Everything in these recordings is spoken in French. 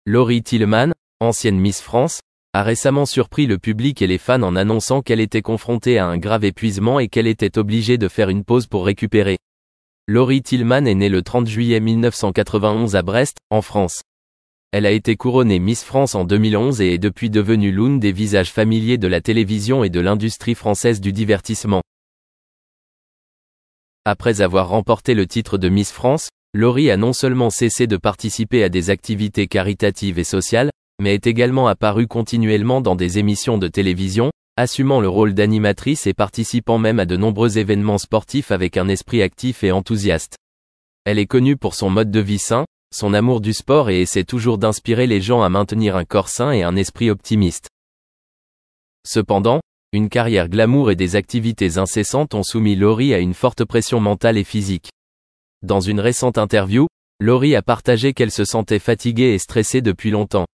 Laurie Tillman, ancienne Miss France, a récemment surpris le public et les fans en annonçant qu'elle était confrontée à un grave épuisement et qu'elle était obligée de faire une pause pour récupérer. Laurie Tillman est née le 30 juillet 1991 à Brest, en France. Elle a été couronnée Miss France en 2011 et est depuis devenue l'une des visages familiers de la télévision et de l'industrie française du divertissement. Après avoir remporté le titre de Miss France, Laurie a non seulement cessé de participer à des activités caritatives et sociales, mais est également apparue continuellement dans des émissions de télévision, assumant le rôle d'animatrice et participant même à de nombreux événements sportifs avec un esprit actif et enthousiaste. Elle est connue pour son mode de vie sain, son amour du sport et essaie toujours d'inspirer les gens à maintenir un corps sain et un esprit optimiste. Cependant, une carrière glamour et des activités incessantes ont soumis Laurie à une forte pression mentale et physique. Dans une récente interview, Laurie a partagé qu'elle se sentait fatiguée et stressée depuis longtemps.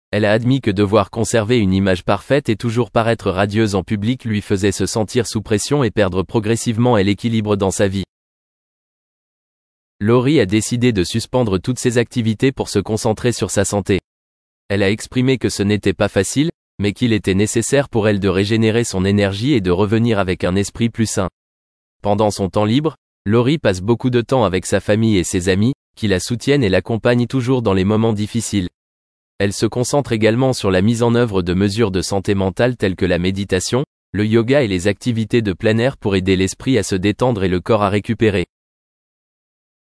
Elle a admis que devoir conserver une image parfaite et toujours paraître radieuse en public lui faisait se sentir sous pression et perdre progressivement l'équilibre dans sa vie. Laurie a décidé de suspendre toutes ses activités pour se concentrer sur sa santé. Elle a exprimé que ce n'était pas facile, mais qu'il était nécessaire pour elle de régénérer son énergie et de revenir avec un esprit plus sain. Pendant son temps libre, Laurie passe beaucoup de temps avec sa famille et ses amis, qui la soutiennent et l'accompagnent toujours dans les moments difficiles. Elle se concentre également sur la mise en œuvre de mesures de santé mentale telles que la méditation, le yoga et les activités de plein air pour aider l'esprit à se détendre et le corps à récupérer.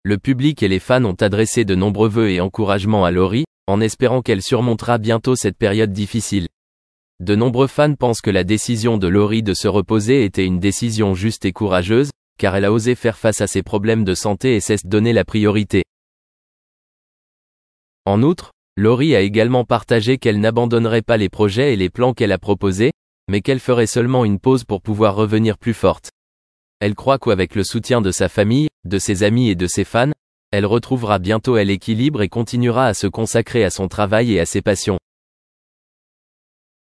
Le public et les fans ont adressé de nombreux vœux et encouragements à Laurie, en espérant qu'elle surmontera bientôt cette période difficile. De nombreux fans pensent que la décision de Laurie de se reposer était une décision juste et courageuse, car elle a osé faire face à ses problèmes de santé et s'est donné la priorité. En outre, Laurie a également partagé qu'elle n'abandonnerait pas les projets et les plans qu'elle a proposés, mais qu'elle ferait seulement une pause pour pouvoir revenir plus forte. Elle croit qu'avec le soutien de sa famille, de ses amis et de ses fans, elle retrouvera bientôt l'équilibre et continuera à se consacrer à son travail et à ses passions.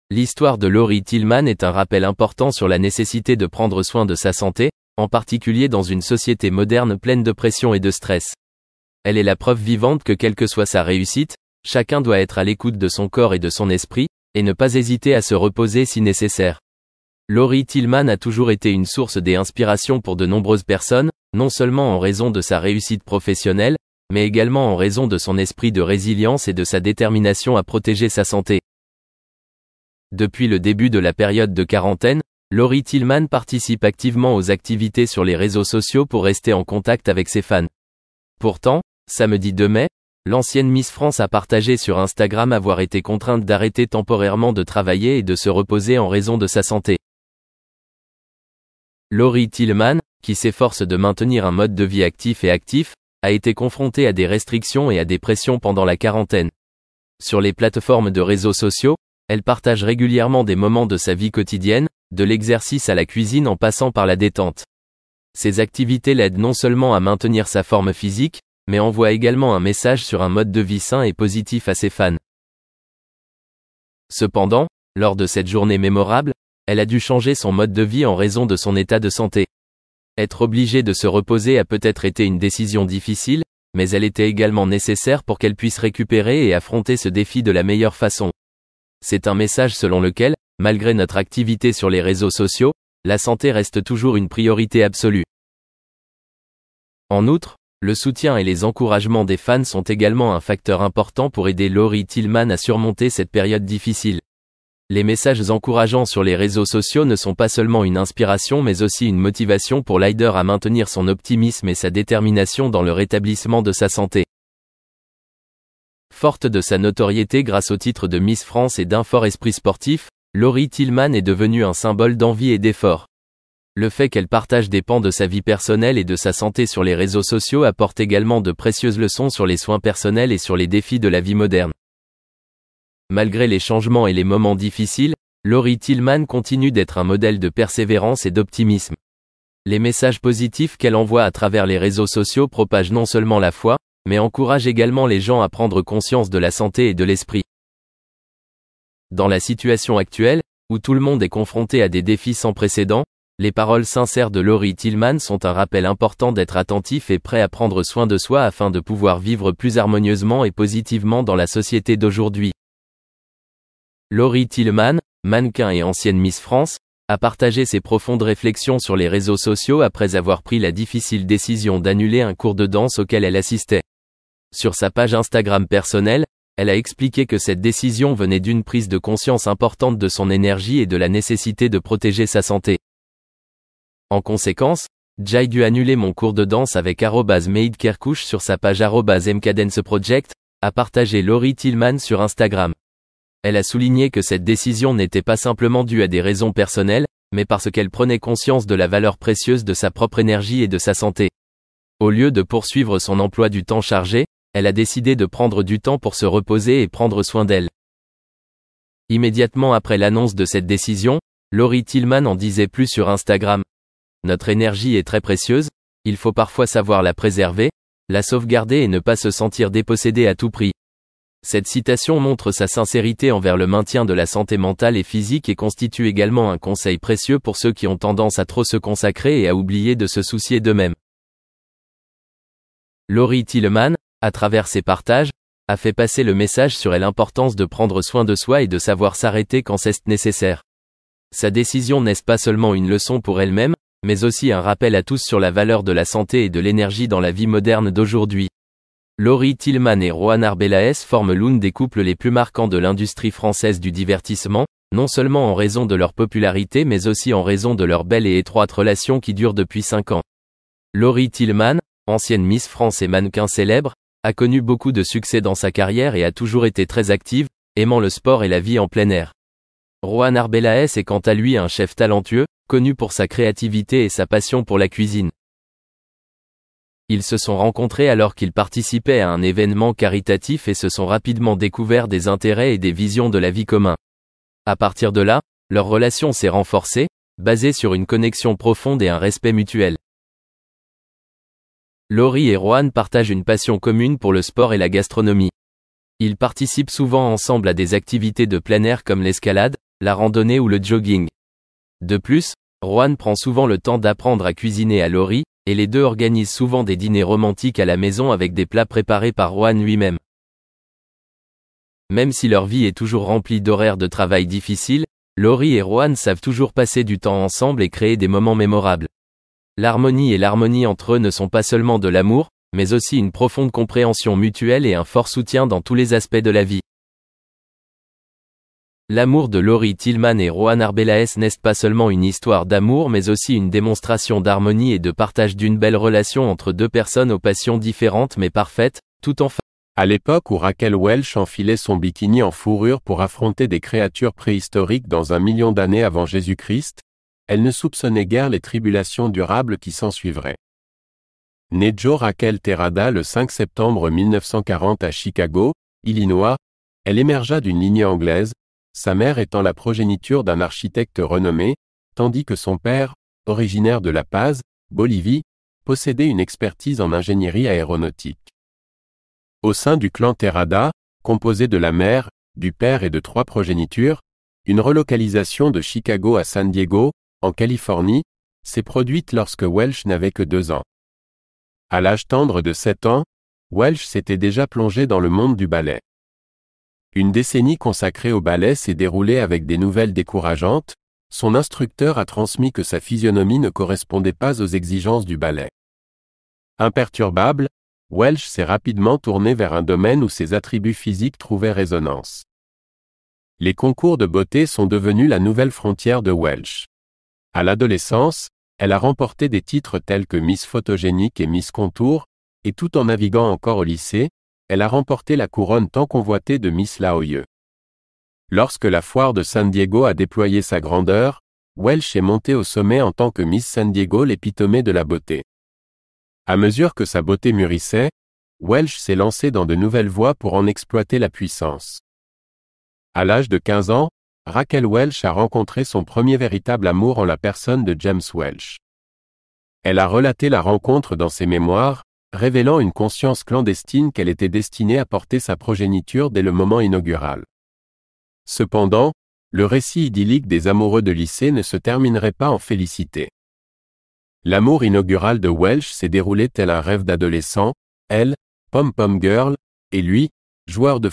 L'histoire de Laurie Tillman est un rappel important sur la nécessité de prendre soin de sa santé, en particulier dans une société moderne pleine de pression et de stress. Elle est la preuve vivante que quelle que soit sa réussite, chacun doit être à l'écoute de son corps et de son esprit, et ne pas hésiter à se reposer si nécessaire. Laurie Tillman a toujours été une source d'inspiration pour de nombreuses personnes, non seulement en raison de sa réussite professionnelle, mais également en raison de son esprit de résilience et de sa détermination à protéger sa santé. Depuis le début de la période de quarantaine, Laurie Tillman participe activement aux activités sur les réseaux sociaux pour rester en contact avec ses fans. Pourtant, samedi 2 mai, l'ancienne Miss France a partagé sur Instagram avoir été contrainte d'arrêter temporairement de travailler et de se reposer en raison de sa santé. Laurie Tillman, qui s'efforce de maintenir un mode de vie actif et actif, a été confrontée à des restrictions et à des pressions pendant la quarantaine. Sur les plateformes de réseaux sociaux, elle partage régulièrement des moments de sa vie quotidienne, de l'exercice à la cuisine en passant par la détente. Ces activités l'aident non seulement à maintenir sa forme physique, mais envoient également un message sur un mode de vie sain et positif à ses fans. Cependant, lors de cette journée mémorable, elle a dû changer son mode de vie en raison de son état de santé. Être obligée de se reposer a peut-être été une décision difficile, mais elle était également nécessaire pour qu'elle puisse récupérer et affronter ce défi de la meilleure façon. C'est un message selon lequel, malgré notre activité sur les réseaux sociaux, la santé reste toujours une priorité absolue. En outre, le soutien et les encouragements des fans sont également un facteur important pour aider Laurie Tillman à surmonter cette période difficile. Les messages encourageants sur les réseaux sociaux ne sont pas seulement une inspiration mais aussi une motivation pour l'aider à maintenir son optimisme et sa détermination dans le rétablissement de sa santé. Forte de sa notoriété grâce au titre de Miss France et d'un fort esprit sportif, Laurie Tillman est devenue un symbole d'envie et d'effort. Le fait qu'elle partage des pans de sa vie personnelle et de sa santé sur les réseaux sociaux apporte également de précieuses leçons sur les soins personnels et sur les défis de la vie moderne. Malgré les changements et les moments difficiles, Laurie Tillman continue d'être un modèle de persévérance et d'optimisme. Les messages positifs qu'elle envoie à travers les réseaux sociaux propagent non seulement la foi, mais encouragent également les gens à prendre conscience de la santé et de l'esprit. Dans la situation actuelle, où tout le monde est confronté à des défis sans précédent, Les paroles sincères de Laurie Tillman sont un rappel important d'être attentif et prêt à prendre soin de soi afin de pouvoir vivre plus harmonieusement et positivement dans la société d'aujourd'hui. Laurie Tillman, mannequin et ancienne Miss France, a partagé ses profondes réflexions sur les réseaux sociaux après avoir pris la difficile décision d'annuler un cours de danse auquel elle assistait. Sur sa page Instagram personnelle, elle a expliqué que cette décision venait d'une prise de conscience importante de son énergie et de la nécessité de protéger sa santé. En conséquence, j'ai dû annuler mon cours de danse avec @maidkerkouch sur sa page @mcadenceproject, a partagé Laurie Tillman sur Instagram. Elle a souligné que cette décision n'était pas simplement due à des raisons personnelles, mais parce qu'elle prenait conscience de la valeur précieuse de sa propre énergie et de sa santé. Au lieu de poursuivre son emploi du temps chargé, elle a décidé de prendre du temps pour se reposer et prendre soin d'elle. Immédiatement après l'annonce de cette décision, Laurie Tillman en disait plus sur Instagram. Notre énergie est très précieuse, il faut parfois savoir la préserver, la sauvegarder et ne pas se sentir dépossédé à tout prix. Cette citation montre sa sincérité envers le maintien de la santé mentale et physique et constitue également un conseil précieux pour ceux qui ont tendance à trop se consacrer et à oublier de se soucier d'eux-mêmes. Laurie Tillman, à travers ses partages, a fait passer le message sur l'importance de prendre soin de soi et de savoir s'arrêter quand c'est nécessaire. Sa décision n'est pas seulement une leçon pour elle-même, mais aussi un rappel à tous sur la valeur de la santé et de l'énergie dans la vie moderne d'aujourd'hui. Laurie Tillman et Roanne Arbeláez forment l'un des couples les plus marquants de l'industrie française du divertissement, non seulement en raison de leur popularité mais aussi en raison de leur belle et étroite relation qui dure depuis 5 ans. Laurie Tillman, ancienne Miss France et mannequin célèbre, a connu beaucoup de succès dans sa carrière et a toujours été très active, aimant le sport et la vie en plein air. Roanne Arbeláez est quant à lui un chef talentueux, connu pour sa créativité et sa passion pour la cuisine. Ils se sont rencontrés alors qu'ils participaient à un événement caritatif et se sont rapidement découverts des intérêts et des visions de la vie commun. À partir de là, leur relation s'est renforcée, basée sur une connexion profonde et un respect mutuel. Laurie et Roanne partagent une passion commune pour le sport et la gastronomie. Ils participent souvent ensemble à des activités de plein air comme l'escalade, la randonnée ou le jogging. De plus, Roanne prend souvent le temps d'apprendre à cuisiner à Laurie, et les deux organisent souvent des dîners romantiques à la maison avec des plats préparés par Roanne lui-même. Même si leur vie est toujours remplie d'horaires de travail difficiles, Laurie et Roanne savent toujours passer du temps ensemble et créer des moments mémorables. L'harmonie entre eux ne sont pas seulement de l'amour, mais aussi une profonde compréhension mutuelle et un fort soutien dans tous les aspects de la vie. L'amour de Laurie Tillman et Roanne Arbeláez n'est pas seulement une histoire d'amour mais aussi une démonstration d'harmonie et de partage d'une belle relation entre deux personnes aux passions différentes mais parfaites, tout en À l'époque où Raquel Welch enfilait son bikini en fourrure pour affronter des créatures préhistoriques dans 1 million d'années avant Jésus-Christ, elle ne soupçonnait guère les tribulations durables qui s'ensuivraient. Née Jo Raquel Terrada le 5 septembre 1940 à Chicago, Illinois, elle émergea d'une lignée anglaise, sa mère étant la progéniture d'un architecte renommé, tandis que son père, originaire de La Paz, Bolivie, possédait une expertise en ingénierie aéronautique. Au sein du clan Terrada, composé de la mère, du père et de 3 progénitures, une relocalisation de Chicago à San Diego, en Californie, s'est produite lorsque Welch n'avait que 2 ans. À l'âge tendre de 7 ans, Welch s'était déjà plongé dans le monde du ballet. Une décennie consacrée au ballet s'est déroulée avec des nouvelles décourageantes, son instructeur a transmis que sa physionomie ne correspondait pas aux exigences du ballet. Imperturbable, Welch s'est rapidement tourné vers un domaine où ses attributs physiques trouvaient résonance. Les concours de beauté sont devenus la nouvelle frontière de Welch. À l'adolescence, elle a remporté des titres tels que Miss Photogénique et Miss Contour, et tout en naviguant encore au lycée, elle a remporté la couronne tant convoitée de Miss La Jolla. Lorsque la foire de San Diego a déployé sa grandeur, Welch est montée au sommet en tant que Miss San Diego, l'épitomée de la beauté. À mesure que sa beauté mûrissait, Welch s'est lancée dans de nouvelles voies pour en exploiter la puissance. À l'âge de 15 ans, Raquel Welch a rencontré son premier véritable amour en la personne de James Welch. Elle a relaté la rencontre dans ses mémoires, révélant une conscience clandestine qu'elle était destinée à porter sa progéniture dès le moment inaugural. Cependant, le récit idyllique des amoureux de lycée ne se terminerait pas en félicité. L'amour inaugural de Welsh s'est déroulé tel un rêve d'adolescent, elle, pom-pom girl, et lui, joueur de